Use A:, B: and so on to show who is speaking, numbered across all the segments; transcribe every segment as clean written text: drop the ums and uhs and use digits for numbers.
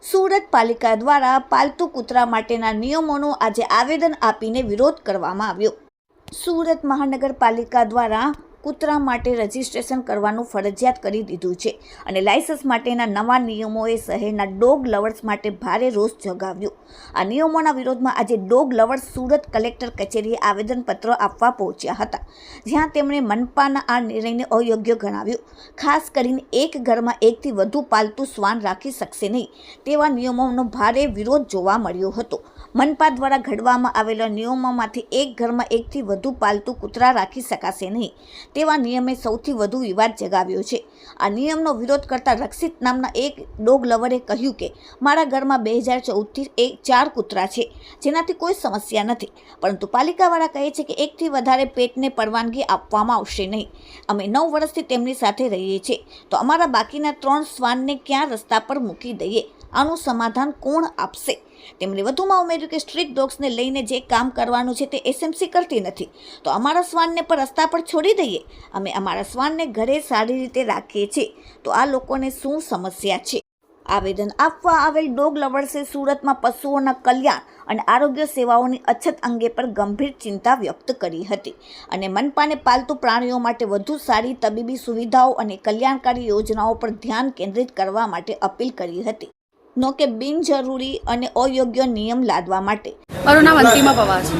A: સુરત પાલિકા દ્વારા પાલતુ કૂતરા માટેના નિયમોનો આજે આવેદન આપીને વિરોધ કરવામાં આવ્યો। સુરત મહાનગરપાલિકા દ્વારા કૂતરા માટે રજીસ્ટ્રેશન કરવાનું ફરજિયાત કરી દીધું છે અને લાયસન્સ માટેના નવા નિયમોએ શહેરના ડોગ લવર્સ માટે ભારે રોષ જગાવ્યો। આ નિયમોના વિરોધમાં આજે ડોગ લવર્સ સુરત કલેક્ટર કચેરીએ આવેદનપત્ર આપવા પહોંચ્યા હતા, જ્યાં તેમણે મનપાના આ નિર્ણયને અયોગ્ય ગણાવ્યો। ખાસ કરીને એક ઘરમાં એકથી વધુ પાલતુ શ્વાન રાખી શકશે નહીં તેવા નિયમોનો ભારે વિરોધ જોવા મળ્યો હતો। મનપા દ્વારા ઘડવામાં આવેલા નિયમોમાંથી એક ઘરમાં એકથી વધુ પાલતુ કૂતરા રાખી શકાશે નહીં તેવા નિયમે સૌથી વધુ વિવાદ જગાવ્યો છે। આ નિયમનો વિરોધ કરતા રક્ષિત નામના એક ડોગ લવરે કહ્યું કે મારા ઘરમાં 2014થી 4 કૂતરા છે, જેનાથી કોઈ સમસ્યા નથી, પરંતુ પાલિકાવાળા કહે છે કે એકથી વધારે પેટને પરવાનગી આપવામાં આવશે નહીં। અમે 9 વર્ષથી તેમની સાથે રહીએ છીએ, તો અમારા બાકીના 3 શ્વાનને ક્યાં રસ્તા પર મૂકી દઈએ? આનું સમાધાન કોણ આપશે? તેમણે વધુમાં ઉમેર્યું કે સ્ટ્રીટ ડોગ્સને લઈને જે કામ કરવાનું છે તે એસએમસી કરતી નથી, તો અમારા શ્વાનને પણ રસ્તા પર છોડી દઈએ। અમે અમારા શ્વાનને ઘરે સારી રીતે રાખીએ છીએ, તો આ લોકોને શું સમસ્યા છે? આવેદન આપવા આવેલ ડોગ લવર્સે સુરતમાં પશુઓના કલ્યાણ અને આરોગ્ય સેવાઓની અછત અંગે પર ગંભીર ચિંતા વ્યક્ત કરી હતી અને મનપાને પાલતુ પ્રાણીઓ માટે વધુ સારી તબીબી સુવિધાઓ અને કલ્યાણકારી યોજનાઓ પર ધ્યાન કેન્દ્રિત કરવા માટે અપીલ કરી હતી, નો કે બિનજરૂરી અને અયોગ્ય નિયમ લાદવા માટે।
B: મારું નામ અંતિમા પવાર છે।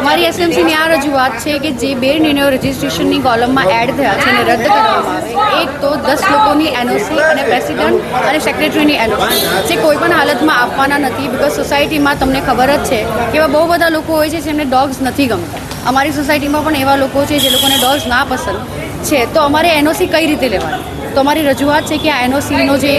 B: અમારી એસએમસીની આ રજૂઆત છે કે જે 2 નિર્ણયો રજિસ્ટ્રેશનની કોલમમાં એડ થયા છે અને રદ કરવામાં આવે। એક તો 10 લોકોની એનઓસી અને પ્રેસિડન્ટ અને સેક્રેટરીની એનઓસી જે કોઈ પણ હાલતમાં આપવાના નથી, બિકોઝ સોસાયટીમાં તમને ખબર જ છે કે એવા બહુ બધા લોકો હોય છે જેમને ડોગ્સ નથી ગમતા। અમારી સોસાયટીમાં પણ એવા લોકો છે જે લોકોને ડોગ્સ ના પસંદ છે, તો અમારે એનઓસી કઈ રીતે લેવાની? તો અમારી રજૂઆત છે કે આ એનઓસીનો જે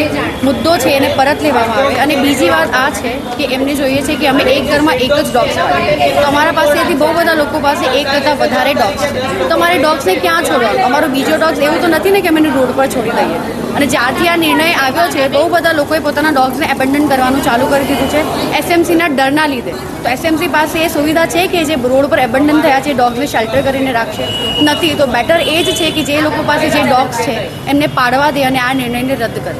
B: મુદ્દો છે એને પરત લેવામાં આવે। અને બીજી વાત આ છે કે એમને જોઈએ છે કે અમે એક ઘરમાં એક જ ડોગ્સ રાખીએ, તો અમારા પાસેથી બહુ બધા લોકો પાસે એક કરતાં વધારે ડોગ્સ છે, તો અમારે ડોગ્સને ક્યાં છોડવાનું? અમારો બીજો ડોગ્સ એવું તો નથી ને કે અમે એને રોડ પર છોડી દઈએ। અને જ્યારથી આ નિર્ણય આવ્યો છે બહુ બધા લોકોએ પોતાના ડોગ્સને એબન્ડન કરવાનું ચાલુ કરી દીધું છે એસએમસીના ડરના લીધે। તો એસએમસી પાસે એ સુવિધા છે કે જે રોડ પર એબન્ડન થયા છે ડોગ્સને શેલ્ટર કરીને રાખશે? નથી। તો બેટર એ જ છે કે જે લોકો પાસે જે ડોગ્સ છે એમને પાડવા દે અને આ નિર્ણયને રદ કરે।